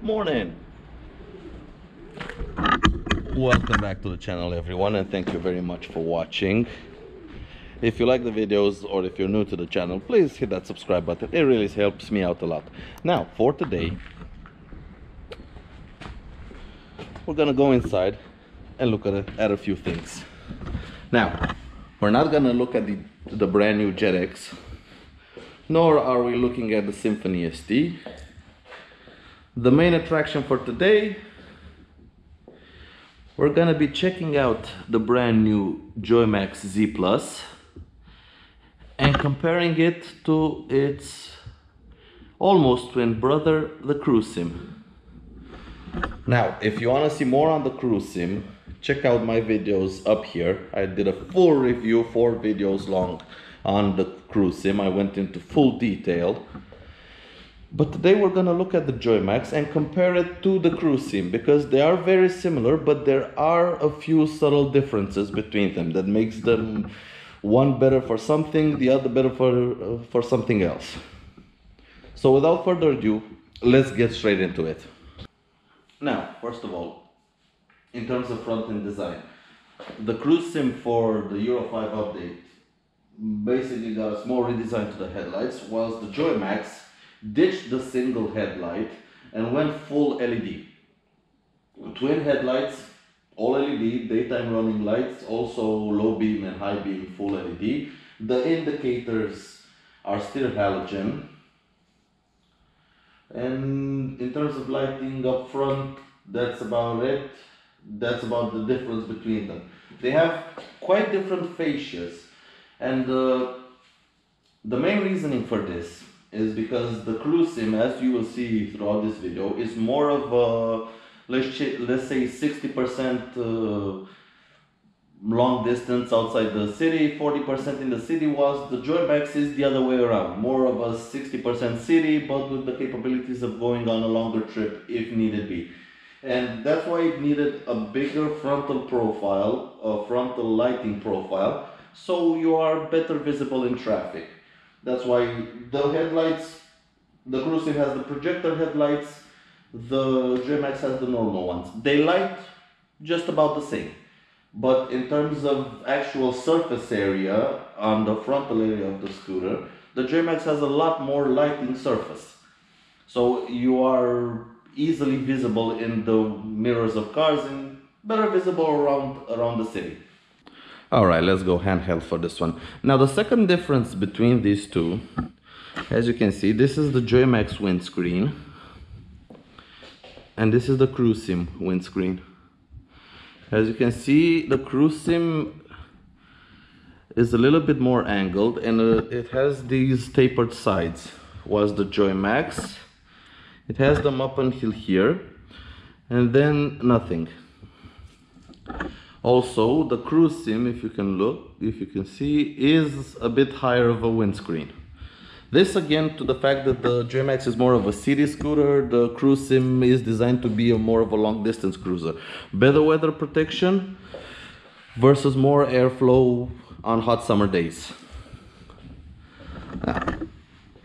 Morning. Welcome back to the channel, everyone, and thank you very much for watching. If you like the videos or if you're new to the channel, please hit that subscribe button. It really helps me out a lot. Now, for today, we're gonna go inside and look at a few things. Now, we're not gonna look at the brand new JetX, nor are we looking at the Symphony ST. The main attraction for today, we're gonna be checking out the brand new Joymax Z Plus and comparing it to its almost twin brother, the Cruisym. Now, if you want to see more on the Cruisym, check out my videos up here. I did a full review, 4 videos long, on the Cruisym. I went into full detail. But today we're going to look at the Joymax and compare it to the Cruisym, because they are very similar, but there are a few subtle differences between them that makes them one better for something, the other better for something else. So without further ado, let's get straight into it. Now, first of all, in terms of front-end design, the Cruisym for the Euro 5 update basically got a small redesign to the headlights, whilst the Joymax ditched the single headlight and went full LED. Twin headlights, all LED, daytime running lights, also low beam and high beam full LED. The indicators are still halogen. And in terms of lighting up front, that's about it. That's about the difference between them. They have quite different fascias, and the main reasoning for this is because the Cruisym, as you will see throughout this video, is more of a, let's say 60% long distance outside the city, 40% in the city, whilst the Joymax is the other way around, more of a 60% city, but with the capabilities of going on a longer trip if needed be. And that's why it needed a bigger frontal profile, a frontal lighting profile, so you are better visible in traffic. That's why the headlights, the Cruisym has the projector headlights, the Joymax has the normal ones. They light just about the same. But in terms of actual surface area on the frontal area of the scooter, the Joymax has a lot more lighting surface. So you are easily visible in the mirrors of cars and better visible around the city. Alright, let's go handheld for this one. Now, the second difference between these two, as you can see, this is the Joymax windscreen and this is the Cruisym windscreen. As you can see, the Cruisym is a little bit more angled and it has these tapered sides, whilst the Joymax, it has them up until here and then nothing. Also, the Cruisym, if you can look, if you can see, is a bit higher of a windscreen. This again to the fact that the Joymax is more of a city scooter, the Cruisym is designed to be more of a long distance cruiser. Better weather protection versus more airflow on hot summer days. Now,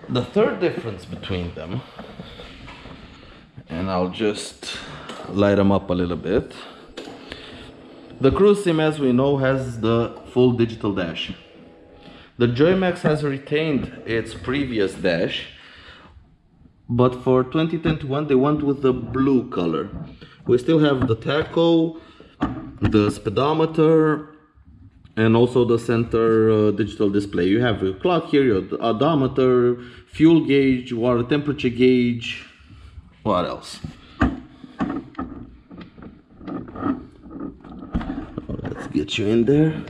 the third difference between them, and I'll just light them up a little bit. The Cruisym, as we know, has the full digital dash. The Joymax has retained its previous dash, but for 2021 they went with the blue color. We still have the tacho, the speedometer, and also the center digital display. You have your clock here, your odometer, fuel gauge, water temperature gauge. What else? Let's get you in there.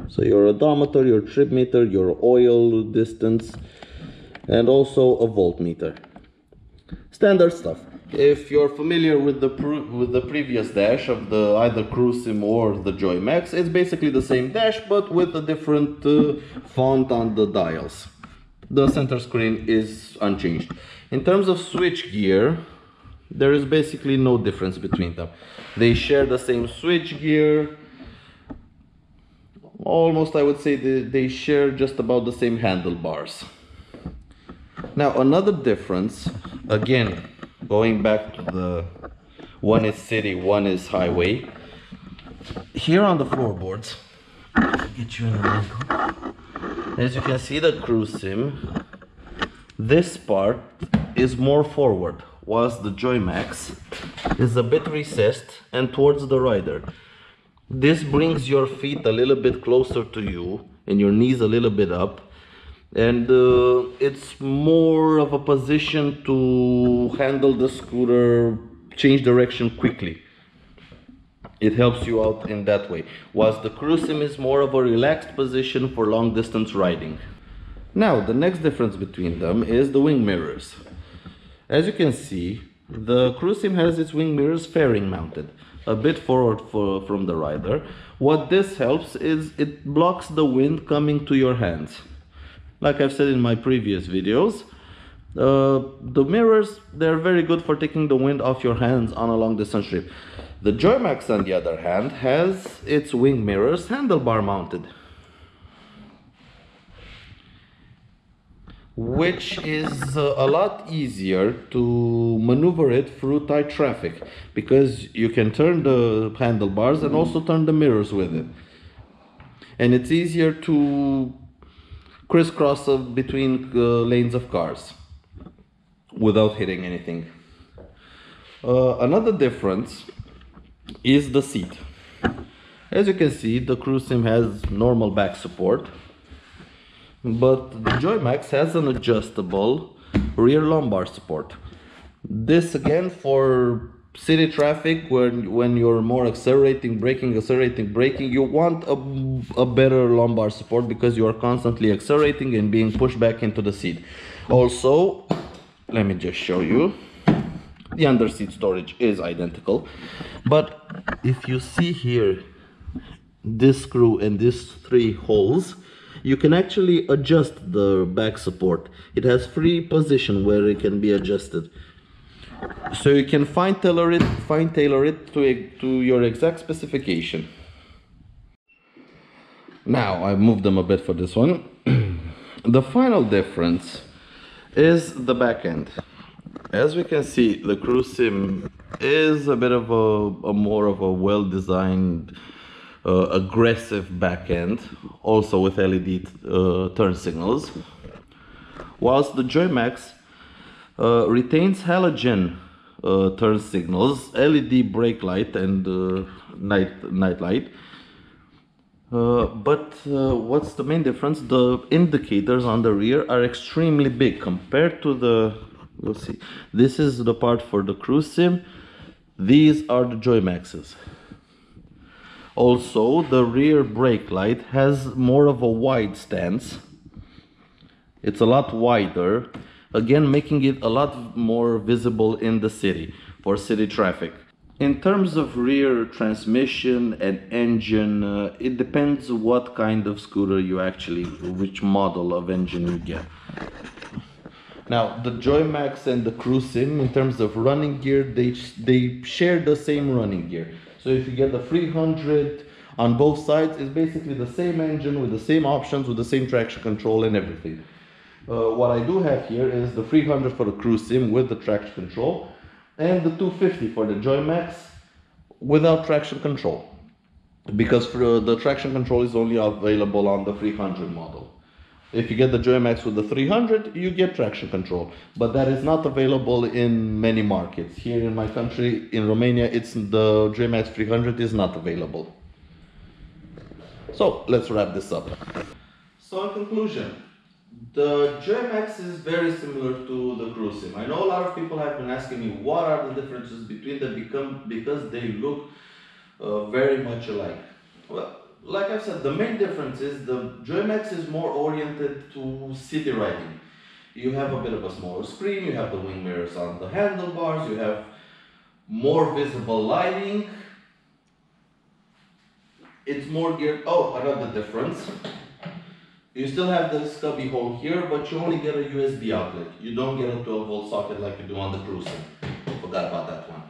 So your odometer, your trip meter, your oil distance, and also a voltmeter. Standard stuff. If you're familiar with the previous dash of the either Cruisym or the Joymax, it's basically the same dash but with a different font on the dials. The center screen is unchanged. In terms of switch gear, there is basically no difference between them. They share the same switch gear. Almost, I would say they share just about the same handlebars. Now, another difference, again, Going back to the one is city, one is highway. Here on the floorboards, get you in an angle. As you can see, the Cruisym, this part is more forward, whilst the Joymax is a bit recessed and towards the rider. This brings your feet a little bit closer to you and your knees a little bit up, and it's more of a position to handle the scooter, change direction quickly. It helps you out in that way, whilst the Cruisym is more of a relaxed position for long distance riding. Now, the next difference between them is the wing mirrors. As you can see, the Cruisym has its wing mirrors fairing mounted, a bit forward from the rider. What this helps is it blocks the wind coming to your hands. Like I've said in my previous videos, the mirrors, they're very good for taking the wind off your hands on a long distance trip. The Joymax, on the other hand, has its wing mirrors handlebar mounted, which is a lot easier to maneuver it through tight traffic, because you can turn the handlebars and also turn the mirrors with it. And it's easier to crisscross between lanes of cars without hitting anything. Another difference is the seat. As you can see, the Cruisym has normal back support, but the Joymax has an adjustable rear lumbar support. This again for city traffic, when you're more accelerating, braking, you want a better lumbar support because you are constantly accelerating and being pushed back into the seat. Also, let me just show you. The under seat storage is identical, but if you see here this screw and these three holes, you can actually adjust the back support. It has free position where it can be adjusted, so you can fine tailor it to your exact specification. Now I moved them a bit for this one. The final difference is the back end. As we can see, the Cruisym is a bit of a more of a well-designed, aggressive back end, also with LED turn signals, whilst the Joymax retains halogen turn signals, LED brake light and night light. But what's the main difference? The indicators on the rear are extremely big compared to the, let's see, this is the part for the Cruisym, these are the Joymaxes. Also, the rear brake light has more of a wide stance. It's a lot wider, again making it a lot more visible in the city, for city traffic. In terms of rear transmission and engine, it depends what kind of scooter you actually, which model of engine you get. Now, the Joymax and the Cruisym, in terms of running gear, they share the same running gear. So if you get the 300 on both sides, it's basically the same engine with the same options, with the same traction control and everything. What I do have here is the 300 for the Cruisym with the traction control, and the 250 for the Joymax without traction control, because the traction control is only available on the 300 model. If you get the Joymax with the 300, you get traction control, but that is not available in many markets. Here in my country, in Romania, it's the Joymax 300 is not available. So let's wrap this up. So in conclusion, the Joymax is very similar to the Cruisym. I know a lot of people have been asking me what are the differences between them, because they look very much alike. Well, like I've said, the main difference is the Joymax is more oriented to city riding. You have a bit of a smaller screen, you have the wing mirrors on the handlebars, you have more visible lighting. It's more geared, oh, another difference. You still have the stubby hole here, but you only get a USB outlet. You don't get a 12-volt socket like you do on the Cruisym. Forgot about that one.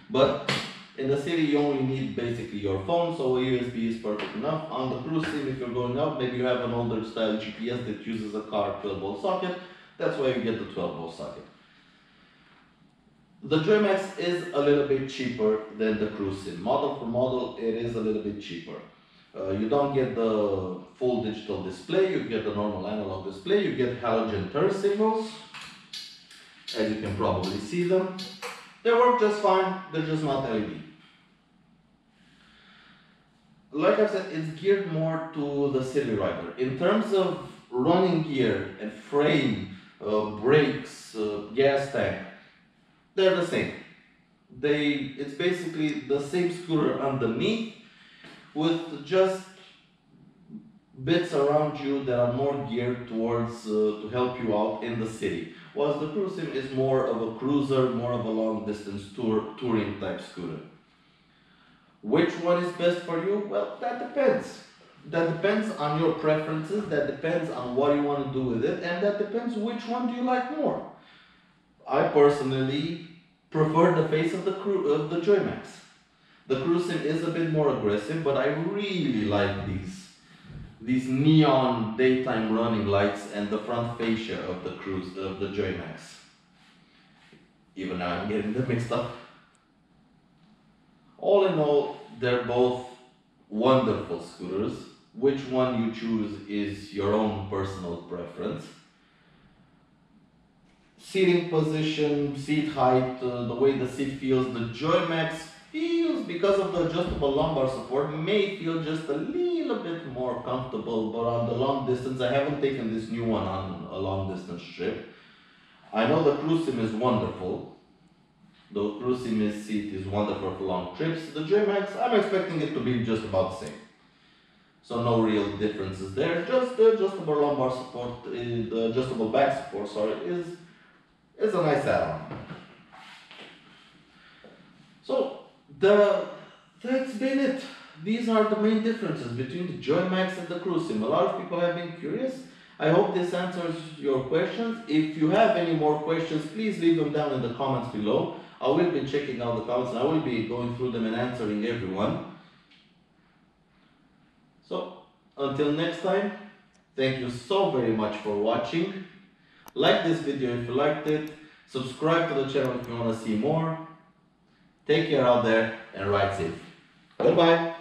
But in the city, you only need basically your phone, so a USB is perfect enough. On the Cruisym, if you're going out, maybe you have an older style GPS that uses a car 12-volt socket. That's why you get the 12-volt socket. The Joymax is a little bit cheaper than the Cruisym. Model for model, it is a little bit cheaper. You don't get the full digital display, you get the normal analog display, you get halogen turn signals, as you can probably see them. They work just fine, they're just not LED. Like I said, it's geared more to the city rider. In terms of running gear and frame, brakes, gas tank, they're the same. It's basically the same scooter underneath with just bits around you that are more geared towards to help you out in the city. Whilst the Cruisym is more of a cruiser, more of a long distance touring type scooter. Which one is best for you? Well, that depends. That depends on your preferences, that depends on what you want to do with it, and that depends which one do you like more. I personally prefer the face of the Joymax. The Cruisym is a bit more aggressive, but I really like these neon daytime running lights and the front fascia of the Joymax. Even now I'm getting them mixed up. All in all, they're both wonderful scooters. Which one you choose is your own personal preference. Seating position, seat height, the way the seat feels, the Joymax feels, because of the adjustable lumbar support, may feel just a little bit more comfortable, but on the long distance, I haven't taken this new one on a long distance trip. I know the Cruisym is wonderful. The Cruisym seat is wonderful for long trips. The Joymax, I'm expecting it to be just about the same. So no real differences there. Just the adjustable lumbar support, the adjustable back support, sorry, is a nice add-on. So that's been it. These are the main differences between the Joymax and the Cruisym. A lot of people have been curious. I hope this answers your questions. If you have any more questions, please leave them down in the comments below. I will be checking out the comments and I will be going through them and answering everyone. So, until next time, thank you so very much for watching. Like this video if you liked it. Subscribe to the channel if you want to see more. Take care out there and ride safe. Goodbye.